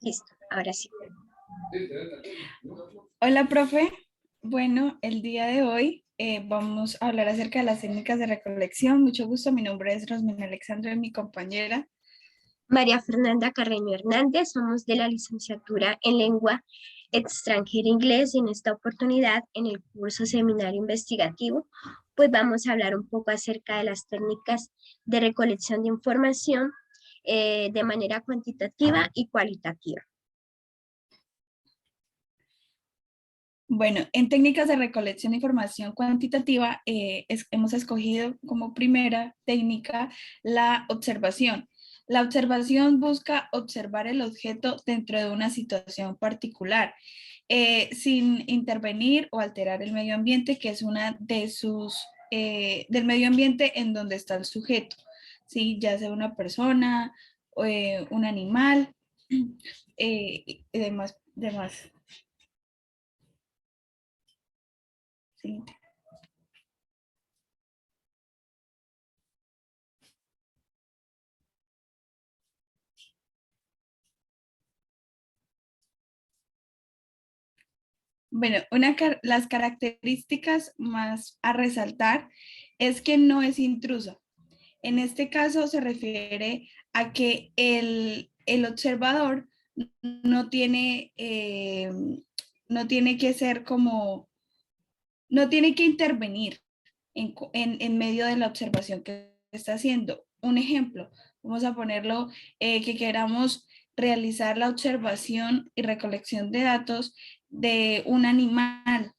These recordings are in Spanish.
Listo, ahora sí. Hola, profe. Bueno, el día de hoy vamos a hablar acerca de las técnicas de recolección. Mucho gusto, mi nombre es Rosmina Alexandra y mi compañera. María Fernanda Carreño Hernández, somos de la licenciatura en Lengua Extranjera Inglés y en esta oportunidad en el curso Seminario Investigativo, pues vamos a hablar un poco acerca de las técnicas de recolección de información de manera cuantitativa y cualitativa. Bueno, en técnicas de recolección de información cuantitativa hemos escogido como primera técnica la observación. La observación busca observar el objeto dentro de una situación particular, sin intervenir o alterar el medio ambiente, que es una de del medio ambiente en donde está el sujeto, ¿sí? Ya sea una persona, un animal, y demás. ¿Sí? Bueno, las características más a resaltar es que no es intrusa. En este caso se refiere a que el observador no tiene, no tiene que ser como, no tiene que intervenir en medio de la observación que está haciendo. Un ejemplo, vamos a ponerlo, que queramos realizar la observación y recolección de datos de un animal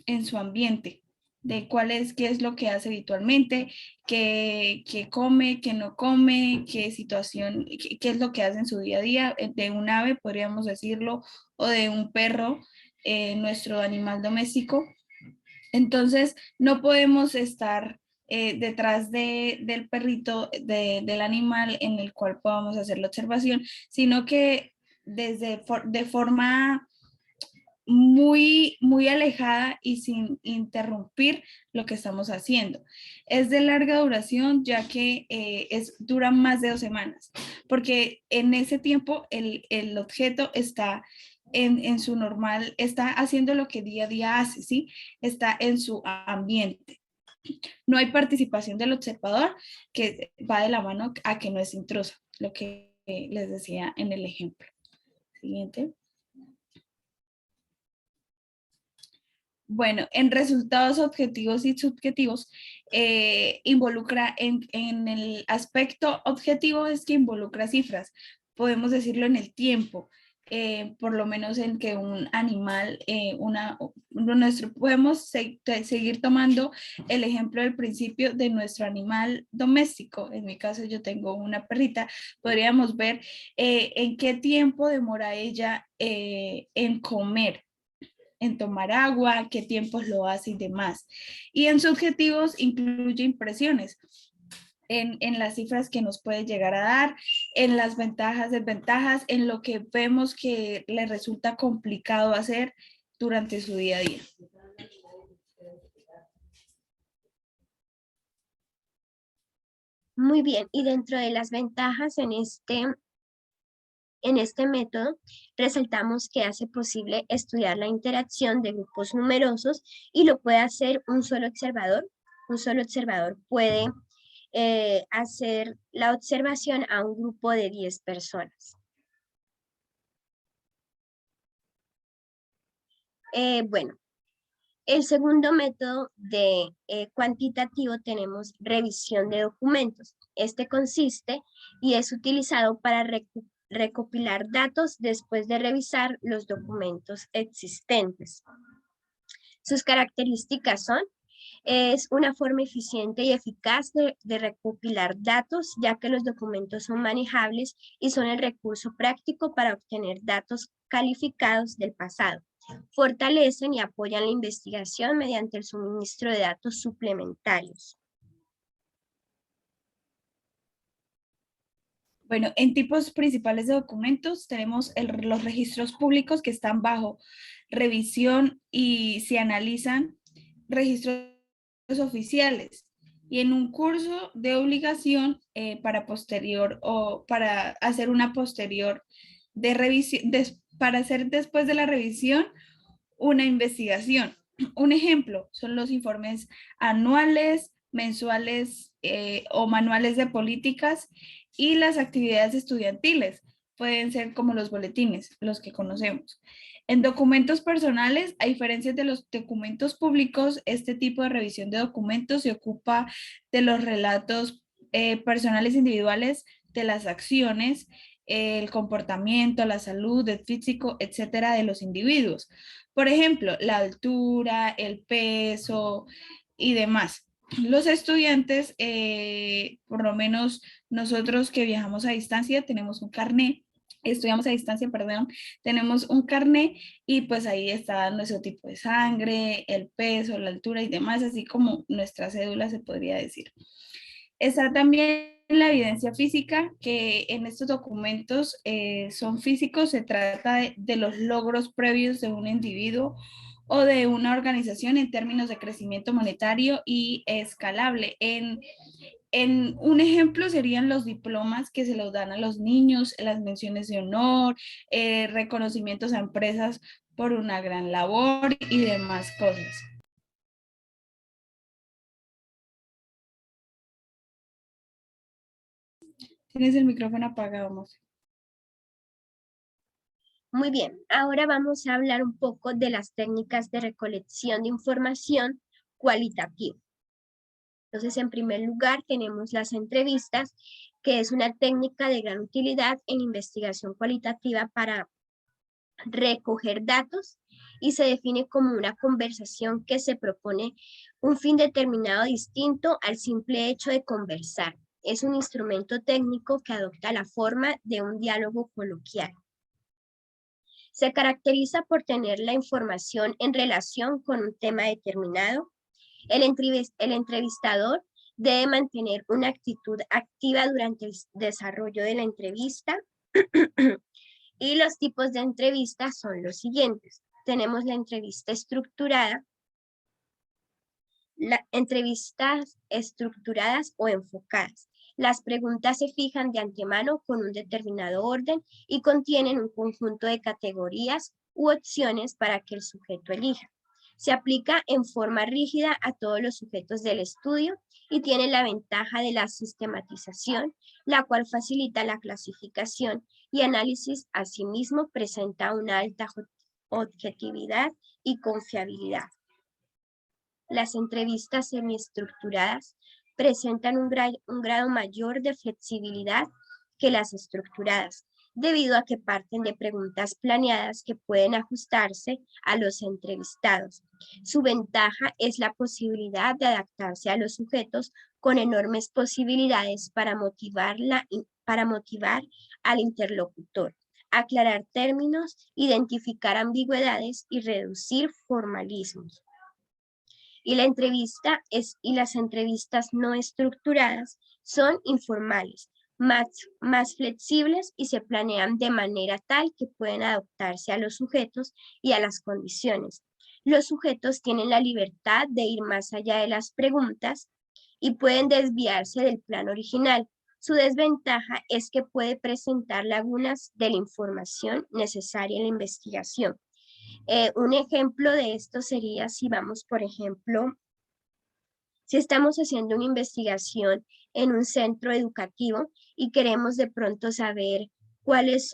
en su ambiente, de qué es lo que hace habitualmente, qué come, qué no come, qué situación, qué es lo que hace en su día a día, de un ave, podríamos decirlo, o de un perro, nuestro animal doméstico. Entonces, no podemos estar detrás del perrito, del animal en el cual podamos hacer la observación, sino que de forma muy alejada y sin interrumpir lo que estamos haciendo. Es de larga duración, ya que dura más de 2 semanas, porque en ese tiempo el objeto está en su normal, está haciendo lo que día a día hace, ¿sí? Está en su ambiente. No hay participación del observador, que va de la mano a que no es intruso, lo que les decía en el ejemplo. Siguiente. Bueno, en resultados objetivos y subjetivos, involucra en el aspecto objetivo es que involucra cifras, podemos decirlo en el tiempo, por lo menos en que un animal, podemos seguir tomando el ejemplo del principio de nuestro animal doméstico. En mi caso yo tengo una perrita, podríamos ver en qué tiempo demora ella en comer, en tomar agua, qué tiempos lo hace y demás. Y en subjetivos incluye impresiones en las cifras que nos puede llegar a dar, en las ventajas, desventajas, en lo que vemos que le resulta complicado hacer durante su día a día. Muy bien, y dentro de las ventajas en este método, resaltamos que hace posible estudiar la interacción de grupos numerosos y lo puede hacer un solo observador. Un solo observador puede hacer la observación a un grupo de 10 personas. Bueno, el segundo método de cuantitativo tenemos revisión de documentos. Este consiste y es utilizado para recopilar datos después de revisar los documentos existentes. Sus características son, es una forma eficiente y eficaz de recopilar datos, ya que los documentos son manejables y son el recurso práctico para obtener datos calificados del pasado. Fortalecen y apoyan la investigación mediante el suministro de datos suplementarios. Bueno, en tipos principales de documentos tenemos los registros públicos que están bajo revisión y se analizan registros oficiales. Y en un curso de obligación para posterior o para hacer una posterior para hacer después de la revisión una investigación. Un ejemplo son los informes anuales, mensuales o manuales de políticas y las actividades estudiantiles. Pueden ser como los boletines, los que conocemos. En documentos personales, a diferencia de los documentos públicos, este tipo de revisión de documentos se ocupa de los relatos personales individuales de las acciones, el comportamiento, la salud, el físico, etcétera, de los individuos. Por ejemplo, la altura, el peso y demás. Los estudiantes, por lo menos nosotros que viajamos a distancia, tenemos un carnet, estudiamos a distancia, perdón, tenemos un carnet y pues ahí está nuestro tipo de sangre, el peso, la altura y demás, así como nuestra cédula se podría decir. Está también la evidencia física, que en estos documentos son físicos, se trata de los logros previos de un individuo o de una organización en términos de crecimiento monetario y escalable. En un ejemplo serían los diplomas que se los dan a los niños, las menciones de honor, reconocimientos a empresas por una gran labor y demás cosas. Tienes el micrófono apagado, Mose. Muy bien, ahora vamos a hablar un poco de las técnicas de recolección de información cualitativa. Entonces, en primer lugar, tenemos las entrevistas, que es una técnica de gran utilidad en investigación cualitativa para recoger datos y se define como una conversación que se propone un fin determinado distinto al simple hecho de conversar. Es un instrumento técnico que adopta la forma de un diálogo coloquial. Se caracteriza por tener la información en relación con un tema determinado. El entrevistador debe mantener una actitud activa durante el desarrollo de la entrevista. Y los tipos de entrevistas son los siguientes. Tenemos la entrevista estructurada, las entrevistas estructuradas o enfocadas. Las preguntas se fijan de antemano con un determinado orden y contienen un conjunto de categorías u opciones para que el sujeto elija. Se aplica en forma rígida a todos los sujetos del estudio y tiene la ventaja de la sistematización, la cual facilita la clasificación y análisis. Asimismo, presenta una alta objetividad y confiabilidad. Las entrevistas semiestructuradas presentan un grado mayor de flexibilidad que las estructuradas, debido a que parten de preguntas planeadas que pueden ajustarse a los entrevistados. Su ventaja es la posibilidad de adaptarse a los sujetos con enormes posibilidades para motivar al interlocutor, aclarar términos, identificar ambigüedades y reducir formalismos. Y las entrevistas no estructuradas son informales, más flexibles y se planean de manera tal que pueden adaptarse a los sujetos y a las condiciones. Los sujetos tienen la libertad de ir más allá de las preguntas y pueden desviarse del plan original. Su desventaja es que puede presentar lagunas de la información necesaria en la investigación. Un ejemplo de esto sería si vamos, por ejemplo, si estamos haciendo una investigación en un centro educativo y queremos de pronto saber cuáles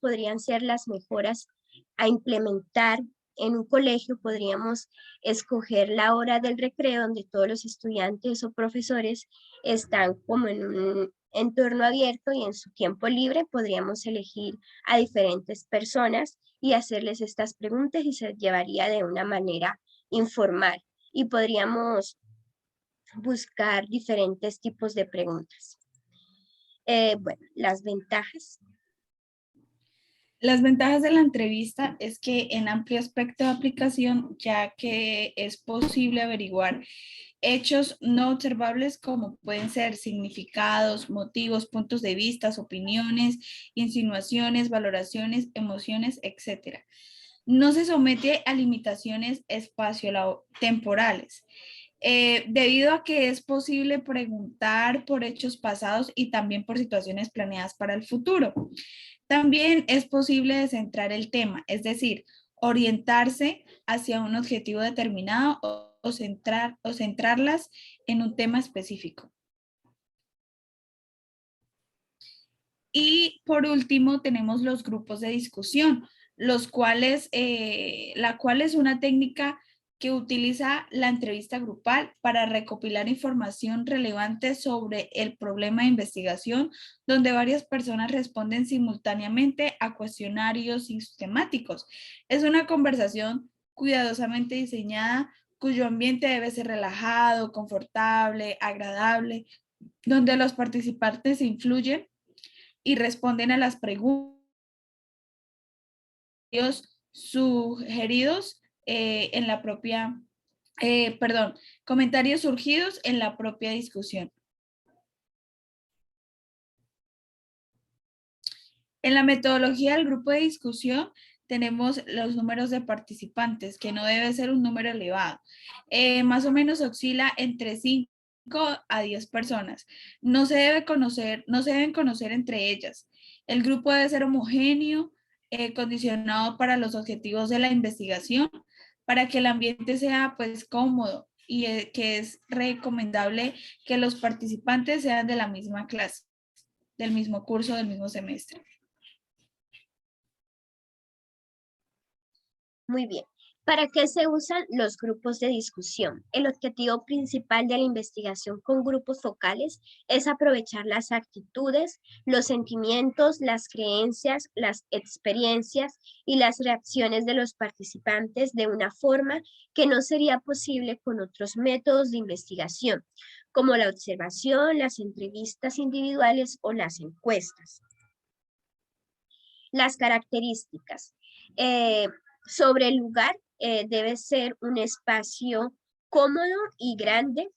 podrían ser las mejoras a implementar en un colegio, podríamos escoger la hora del recreo donde todos los estudiantes o profesores están como en un entorno abierto y en su tiempo libre podríamos elegir a diferentes personas y hacerles estas preguntas y se llevaría de una manera informal y podríamos buscar diferentes tipos de preguntas. Bueno, las ventajas. Las ventajas de la entrevista es que en amplio aspecto de aplicación, ya que es posible averiguar hechos no observables como pueden ser significados, motivos, puntos de vista, opiniones, insinuaciones, valoraciones, emociones, etc. No se somete a limitaciones espacio-temporales. debido a que es posible preguntar por hechos pasados y también por situaciones planeadas para el futuro. También es posible descentrar el tema, es decir, orientarse hacia un objetivo determinado o centrarlas en un tema específico. Y por último tenemos los grupos de discusión, la cual es una técnica que utiliza la entrevista grupal para recopilar información relevante sobre el problema de investigación, donde varias personas responden simultáneamente a cuestionarios sistemáticos. Es una conversación cuidadosamente diseñada, cuyo ambiente debe ser relajado, confortable, agradable, donde los participantes influyen y responden a las preguntas sugeridos en la propia, comentarios surgidos en la propia discusión. En la metodología del grupo de discusión tenemos los números de participantes, que no debe ser un número elevado. Más o menos oscila entre 5 a 10 personas. No se deben conocer entre ellas. El grupo debe ser homogéneo, condicionado para los objetivos de la investigación, para que el ambiente sea pues cómodo y que es recomendable que los participantes sean de la misma clase, del mismo curso, del mismo semestre. Muy bien. ¿Para qué se usan los grupos de discusión? El objetivo principal de la investigación con grupos focales es aprovechar las actitudes, los sentimientos, las creencias, las experiencias y las reacciones de los participantes de una forma que no sería posible con otros métodos de investigación, como la observación, las entrevistas individuales o las encuestas. Las características. Sobre el lugar, debe ser un espacio cómodo y grande,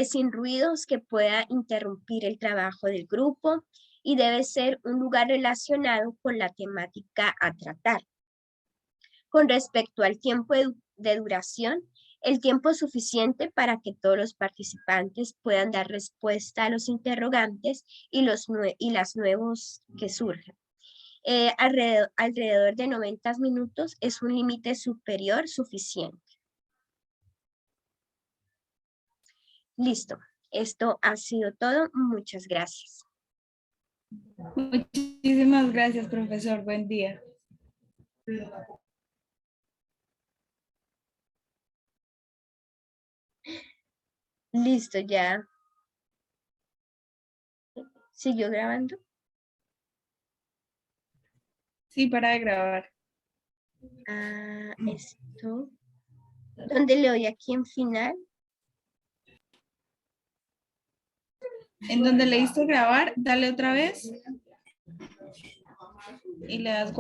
sin ruidos que pueda interrumpir el trabajo del grupo, y debe ser un lugar relacionado con la temática a tratar. Con respecto al tiempo de duración, el tiempo suficiente para que todos los participantes puedan dar respuesta a los interrogantes y las nuevos que surjan. Alrededor de 90 minutos es un límite superior suficiente. Listo, esto ha sido todo. Muchas gracias. Muchísimas gracias, profesor. Buen día. Listo, ya. ¿Siguió grabando? Sí, para de grabar. Esto. ¿Dónde le doy aquí en final? En donde le diste grabar, dale otra vez y le das